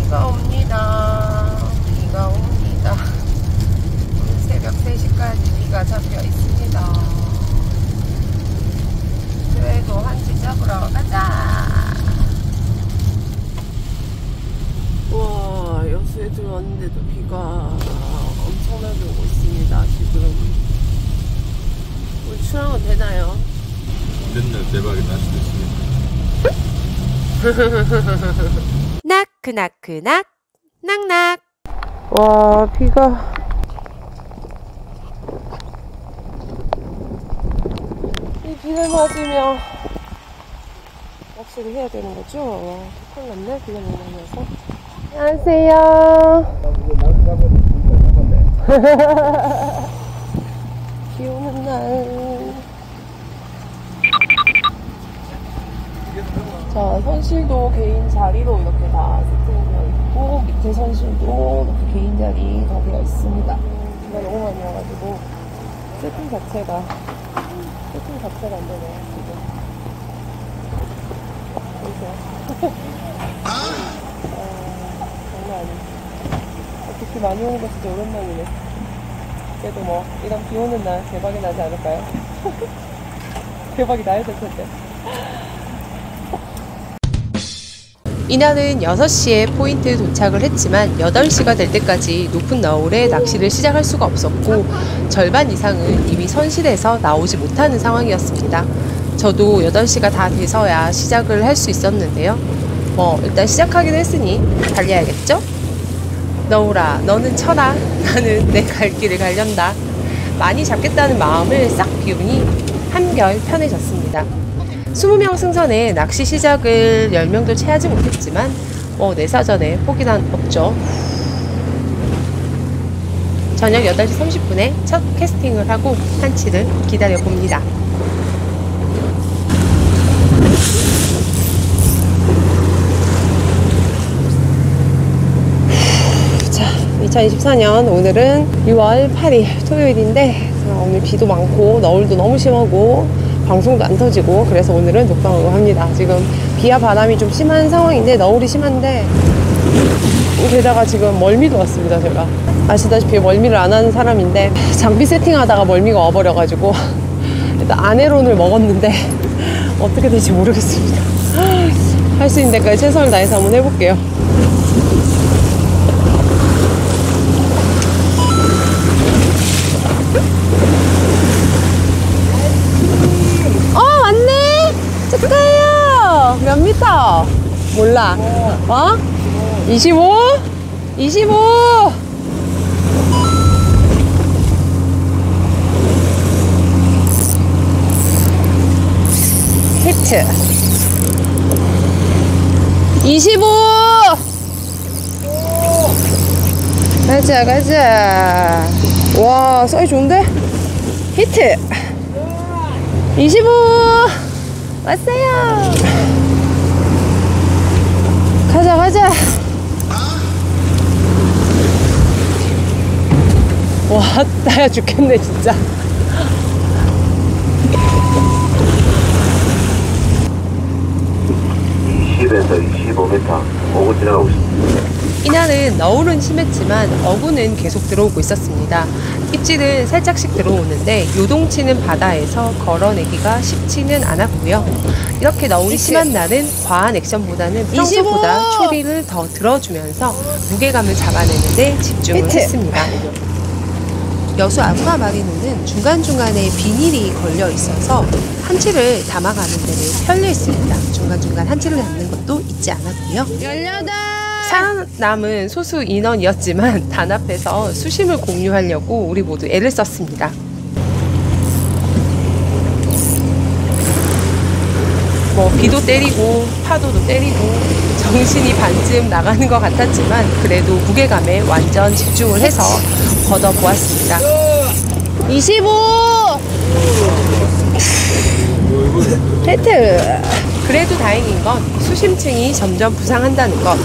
비가 옵니다. 비가 옵니다. 오늘 새벽 3시까지 비가 잡혀 있습니다. 그래도 한치 잡으러 가자. 와, 여수에 들어왔는데도 비가 엄청나게 오고 있습니다. 지금 오늘 출항은 되나요? 맨날 대박이 날 수도 있습니다. 나크나크낙 낙낙. 와, 비가 이 비를 맞으며 낚시를 해야 되는 거죠? 와, 큰일 났네. 비가 너무 많이 와서. 안녕하세요. 비 오는 날. 자, 선실도 개인 자리로 이렇게 다 세팅되어 있고, 밑에 선실도 이렇게 개인 자리 다 되어 있습니다. 비가 너무 많이 와가지고 세팅 자체가 안 되네요, 지금. 보이세요? 장난 아니에요. 비 많이 오는 거 진짜 오랜만이네. 그래도 뭐 이런 비 오는 날 대박이 나지 않을까요? 대박이 나야 될 텐데. 이날은 6시에 포인트 도착을 했지만 8시가 될 때까지 높은 너울에 낚시를 시작할 수가 없었고 절반 이상은 이미 선실에서 나오지 못하는 상황이었습니다. 저도 8시가 다 돼서야 시작을 할 수 있었는데요. 뭐 일단 시작하긴 했으니 달려야겠죠? 너울아, 너는 쳐라. 나는 내 갈 길을 가련다. 많이 잡겠다는 마음을 싹 비우니 한결 편해졌습니다. 20명 승선에 낚시 시작을 10명도 채하지 못했지만 내 사전에 포기는 없죠. 저녁 8시 30분에 첫 캐스팅을 하고 한치를 기다려봅니다. 자, 2024년 오늘은 6월 8일 토요일인데 오늘 비도 많고 너울도 너무 심하고 방송도 안 터지고 그래서 오늘은 녹방으로 합니다. 지금 비와 바람이 좀 심한 상황인데 너울이 심한데 게다가 지금 멀미도 왔습니다. 제가 아시다시피 멀미를 안 하는 사람인데 장비 세팅하다가 멀미가 와버려가지고 일단 아네론을 먹었는데 어떻게 될지 모르겠습니다. 할 수 있는 데까지 최선을 다해서 한번 해볼게요. 축하해요. 몇 미터? 몰라. 25? 25? 히트 25! 가자. 와, 사이즈 좋은데? 히트 25! 왔어요. 가자. 와, 따야 죽겠네 진짜. (20에서 25m) 오고 지나가고 있습니다. 이날은 너울은 심했지만 어구는 계속 들어오고 있었습니다. 입질은 살짝씩 들어오는데 요동치는 바다에서 걸어내기가 쉽지는 않았고요. 이렇게 너울이 심한 날은 과한 액션보다는 평소보다 초리를 더 들어주면서 무게감을 잡아내는 데 집중을 했습니다. 여수 아쿠아마리노는 중간중간에 비닐이 걸려 있어서 한치를 담아가는 데는 편리해 있습니다. 중간중간 한치를 담는 것도 잊지 않았고요. 18! 살아남은 소수 인원이었지만 단합해서 수심을 공유하려고 우리 모두 애를 썼습니다. 비도 때리고 파도도 때리고 정신이 반쯤 나가는 것 같았지만 그래도 무게감에 완전 집중을 해서 걷어보았습니다. 25! 히트! 그래도 다행인 건 수심층이 점점 부상한다는 것,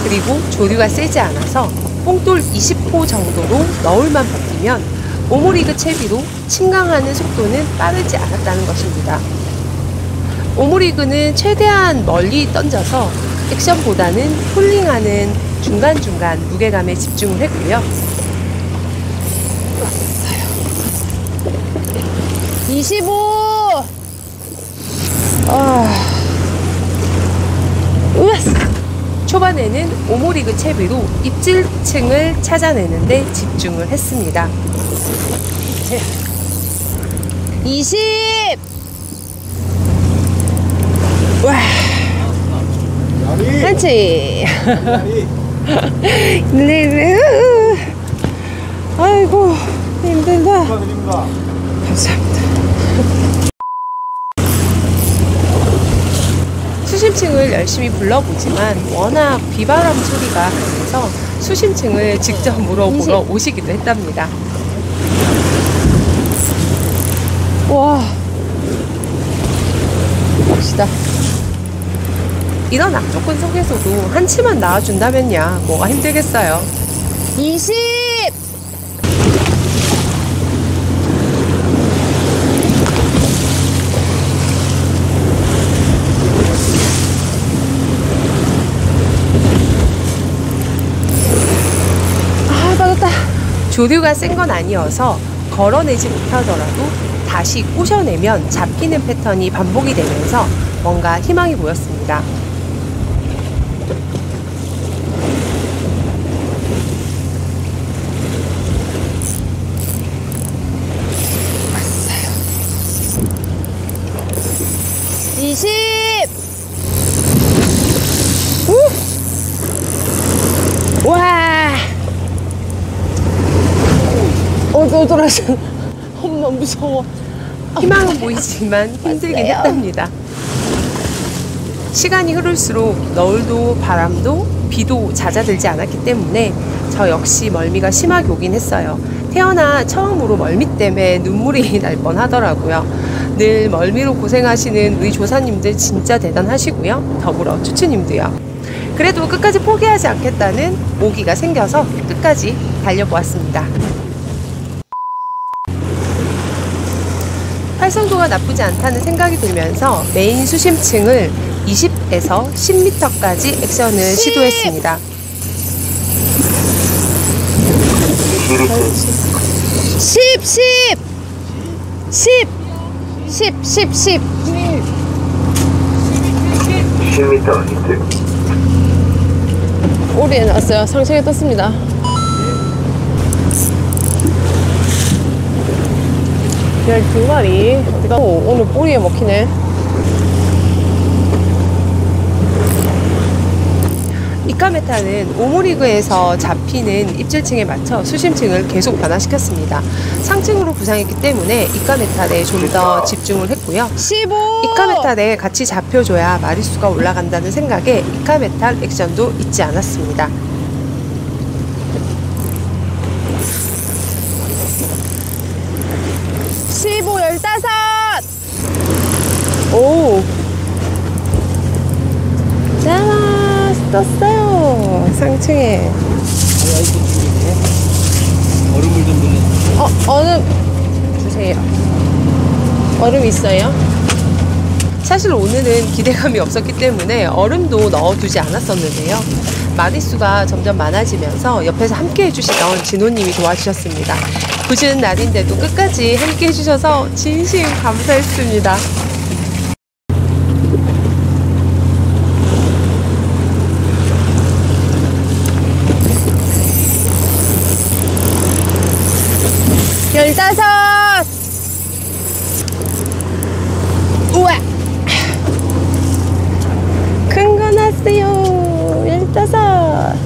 그리고 조류가 세지 않아서 뽕돌 20호 정도로 너울만 버티면 오모리그 채비로 침강하는 속도는 빠르지 않았다는 것입니다. 오모리그는 최대한 멀리 던져서 액션보다는 폴링하는 중간중간 무게감에 집중을 했고요. 25. 으았어. 초반에는 오모리그 채비로 입질층을 찾아내는데 집중을 했습니다. 20. 와. 그렇지. 네. 아이고 힘들다. 감사합니다. 수심층을 열심히 불러보지만 워낙 비바람 소리가 강해서 수심층을 직접 물어보러 오시기도 했답니다. 와. 봅시다. 이런 악조건 속에서도 한치만 나와준다면야 뭐가 힘들겠어요. 20. 아, 맞았다. 조류가 센 건 아니어서 걸어내지 못하더라도 다시 꼬셔내면 잡히는 패턴이 반복이 되면서 뭔가 희망이 보였습니다. 왔어요. 20. 와. 돌아서. 너무 무서워. 희망은 보이지만 힘들긴 맞아요. 했답니다. 시간이 흐를수록 너울도 바람도 비도 잦아들지 않았기 때문에 저 역시 멀미가 심하게 오긴 했어요. 태어나 처음으로 멀미 때문에 눈물이 날 뻔하더라고요. 늘 멀미로 고생하시는 우리 조사님들 진짜 대단하시고요. 더불어 추추님도요. 그래도 끝까지 포기하지 않겠다는 오기가 생겨서 끝까지 달려보았습니다. 활성도가 나쁘지 않다는 생각이 들면서 메인 수심층을 20에서 10m까지 액션을 시도했습니다. 10. 10m 히트. 오리에 나왔어요. 상체에 떴습니다. 별 2마리. 어디가? 오늘 꼬리에 먹히네. 이카메타는 오모리그에서 잡히는 입질층에 맞춰 수심층을 계속 변화시켰습니다. 상층으로 부상했기 때문에 이카메탈에 좀 더 집중을 했고요. 15. 이카메탈에 같이 잡혀줘야 마리수가 올라간다는 생각에 이카메탈 액션도 잊지 않았습니다. 15, 15. 오. 자, 떴어요. 상층에. 얼음물 좀 넣는. 얼음 주세요. 얼음 있어요? 사실 오늘은 기대감이 없었기 때문에 얼음도 넣어두지 않았었는데요. 마리수가 점점 많아지면서 옆에서 함께 해주시던 진호님이 도와주셨습니다. 굳은 날인데도 끝까지 함께 해주셔서 진심 감사했습니다. 열다섯. 우와. 큰 거 났어요. 15.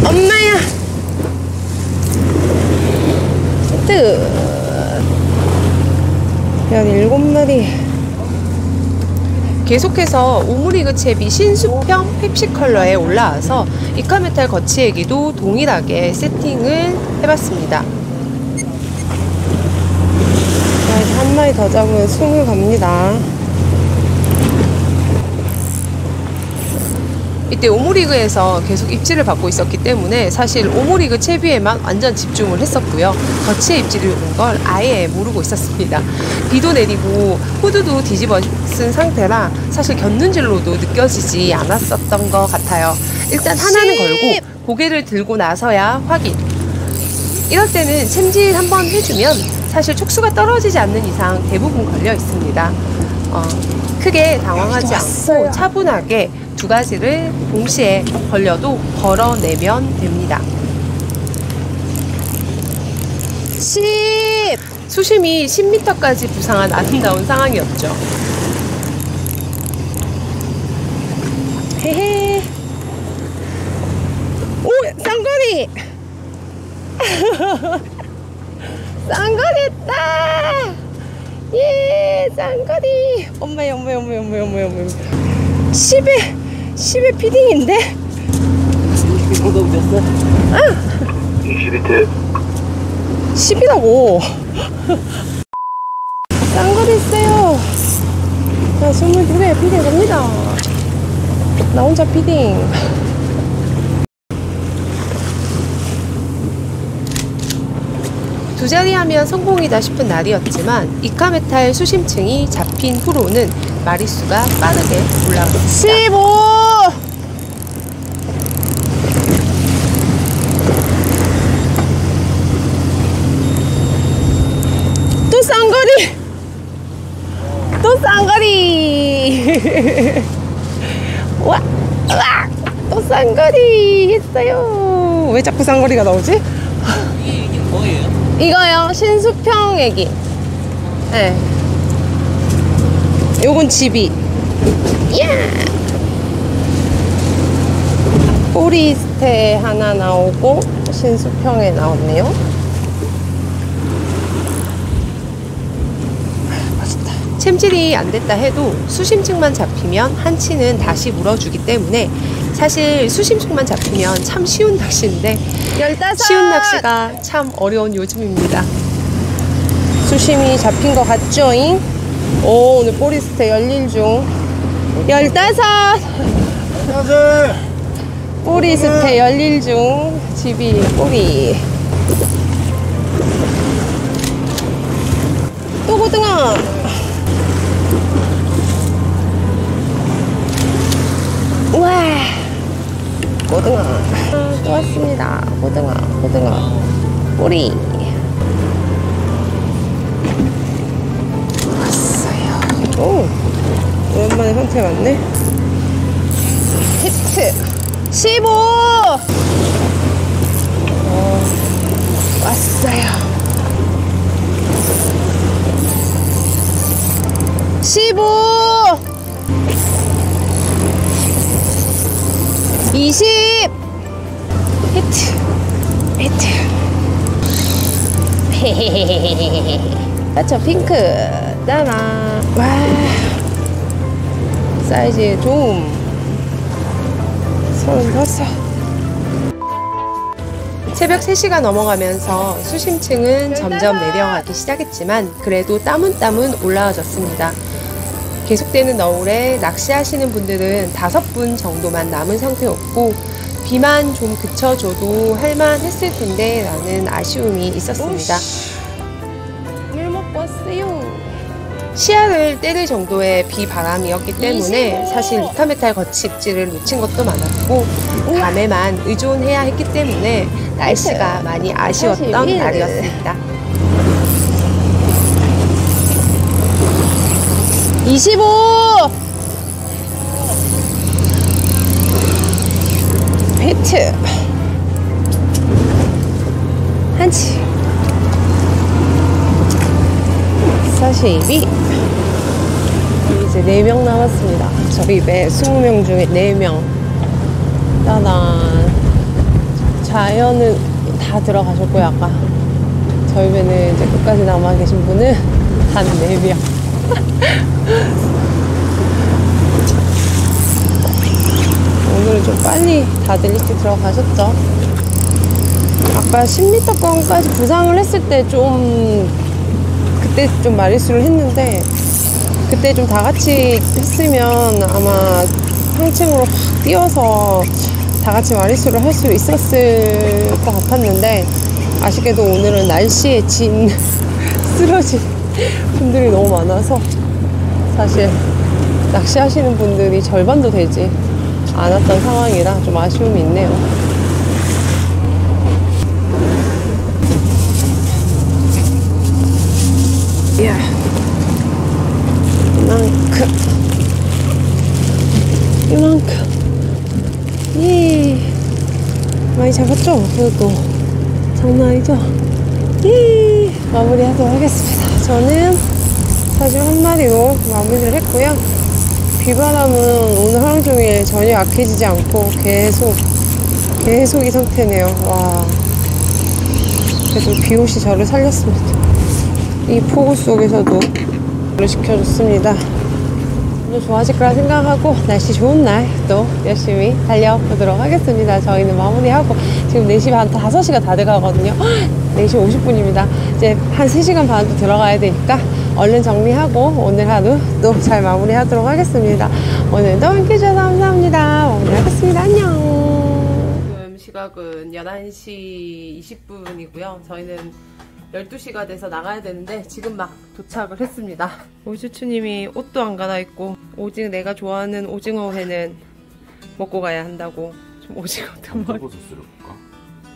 엄마야. 뜨. 17마리. 계속해서 오므리그 채비 신수평 펩시 컬러에 올라와서 이카메탈 거치액기도 동일하게 세팅을 해봤습니다. 자, 이제 한 마리 더 잡으면 20 갑니다. 이때 오모리그에서 계속 입지를 받고 있었기 때문에 사실 오모리그 채비에만 완전 집중을 했었고요. 거치에 입질이 오는 걸 아예 모르고 있었습니다. 비도 내리고 후드도 뒤집어 쓴 상태라 사실 곁눈질로도 느껴지지 않았었던 것 같아요. 일단 하나는 걸고 고개를 들고 나서야 확인. 이럴 때는 챔질 한번 해주면 사실 촉수가 떨어지지 않는 이상 대부분 걸려 있습니다. 크게 당황하지 않고 차분하게 두 가지를 동시에 걸려도 걸어내면 됩니다. 10! 수심이 10m까지 부상한 아름다운 상황이었죠. 헤헤. 오! 쌍거리! 쌍거리 했다! 예! 쌍거리! 엄마야, 엄마야, 엄마야, 엄마야, 엄마야, 엄마야. 10에 피딩인데? 20이 정도 오셨어? 20m 10이라고! 쌍거리 했어요! 자, 22개 피딩 갑니다. 나 혼자 피딩. 두 자리 하면 성공이다 싶은 날이었지만 이카메탈 수심층이 잡힌 후로는 마리수가 빠르게 올라갑니다. 15! 또 쌍거리! 또 쌍거리! 와! 와! 또 쌍거리 했어요! 왜 자꾸 쌍거리가 나오지? 이게 뭐예요? 이거요, 신수평 애기. 네. 요건 집이. 야! 포리스테 하나 나오고, 신수평에 나왔네요. 맛있다. 챔질이 안 됐다 해도 수심층만 잡히면 한치는 다시 물어주기 때문에 사실 수심층만 잡히면 참 쉬운 낚시인데 15! 쉬운 낚시가 참 어려운 요즘입니다. 수심이 잡힌 것 같죠잉? 오, 오늘 포리스테 열일 중. 15! 포리스테 열일 중. 집이 꼬리. 또 고등어! 우와! 고등어. 또 왔습니다. 고등어, 고등어. 꼬리. 왔어요. 오! 오랜만에 선택 왔네. 히트! 15! 왔어요. 15! 20! 히트! 히트! 헤헤헤헤헤헤. 맞죠? 핑크! 따라! 와! 사이즈 좀 36. 새벽 3시가 넘어가면서 수심층은 점점 내려가기 시작했지만 그래도 땀은 올라와졌습니다. 계속되는 너울에 낚시하시는 분들은 5분 정도만 남은 상태였고 비만 좀 그쳐줘도 할만했을 텐데 라는 아쉬움이 있었습니다. 물 먹고 왔어요. 시야를 때릴 정도의 비바람이었기 때문에 사실 이카메탈 거치입질을 놓친 것도 많았고 밤에만 의존해야 했기 때문에 날씨가 많이 아쉬웠던 41. 날이었습니다. 25! 히트! 한치! 42! 이제 4명 남았습니다. 저희 배 20명 중에 4명. 따단. 자연은 다 들어가셨고요, 아까. 저희 배는 이제 끝까지 남아 계신 분은 단 4명. 오늘은 좀 빨리 다들 일찍 들어가셨죠? 아까 10m권까지 부상을 했을 때 그때 좀 마리수를 했는데 그때 좀 다 같이 했으면 아마 상층으로 확 뛰어서 다 같이 마리수를 할 수 있었을 것 같았는데 아쉽게도 오늘은 날씨에 진 쓰러진 분들이 너무 많아서 사실 낚시하시는 분들이 절반도 되지 않았던 상황이라 좀 아쉬움이 있네요. 이야, 이만큼 예, 많이 잡았죠? 그래도 장난 아니죠? 예, 마무리하도록 하겠습니다. 저는 사실 한 마리로 마무리를 했고요. 비바람은 오늘 하루 종일 전혀 약해지지 않고 계속 이 상태네요. 와, 그래도 비옷이 저를 살렸습니다. 이 폭우 속에서도 를 시켜줬습니다. 오늘 좋아질 거라 생각하고 날씨 좋은 날 또 열심히 달려보도록 하겠습니다. 저희는 마무리하고 지금 4시 반, 5시가 다 돼가거든요. 4시 50분입니다. 이제 한 3시간 반 또 들어가야 되니까 얼른 정리하고 오늘 하루 또 잘 마무리하도록 하겠습니다. 오늘도 함께해주셔서 감사합니다. 마무리하겠습니다. 안녕. 지금 시각은 11시 20분이고요. 저희는 12시가 돼서 나가야 되는데 지금 막 도착을 했습니다. 오주추님이 옷도 안 갈아입고 내가 좋아하는 오징어 회는 먹고 가야 한다고. 좀 오징어 2마리 쓸까?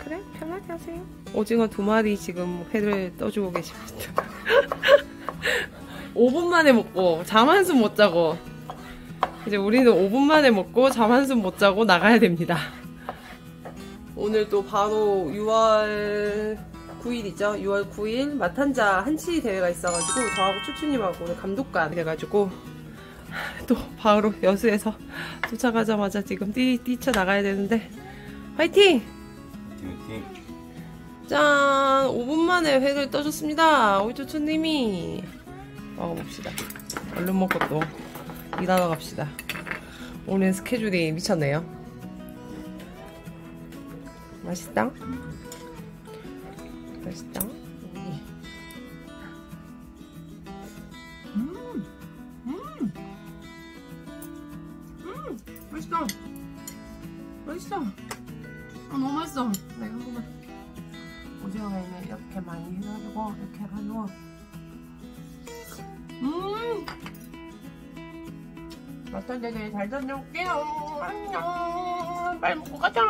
그래? 편하게 하세요. 오징어 2마리 지금 회를 떠주고 계십니다. 5분 만에 먹고 잠 한숨 못 자고 이제 우리는 5분 만에 먹고 잠 한숨 못 자고 나가야 됩니다. 오늘 또 바로 6월 9일이죠. 6월 9일 마탄자 한치 대회가 있어가지고 저하고 추추님하고 오늘 감독관 돼가지고 또 바로 여수에서 도착하자마자 지금 뛰쳐 나가야 되는데 화이팅! 짠! 5분 만에 회를 떠줬습니다. 우리 추추님이 먹어봅시다. 얼른 먹고 또 일하러 갑시다. 오늘 스케줄이 미쳤네요. 맛있다? 맛있다. 맛있다. 맛있어. 너무 맛있어. 내가 한 번만. 오징어회는 이렇게 많이 해가지고 이렇게 해가지고. 마탄자들 잘 다녀올게요. 안녕. 빨리 먹고 가자.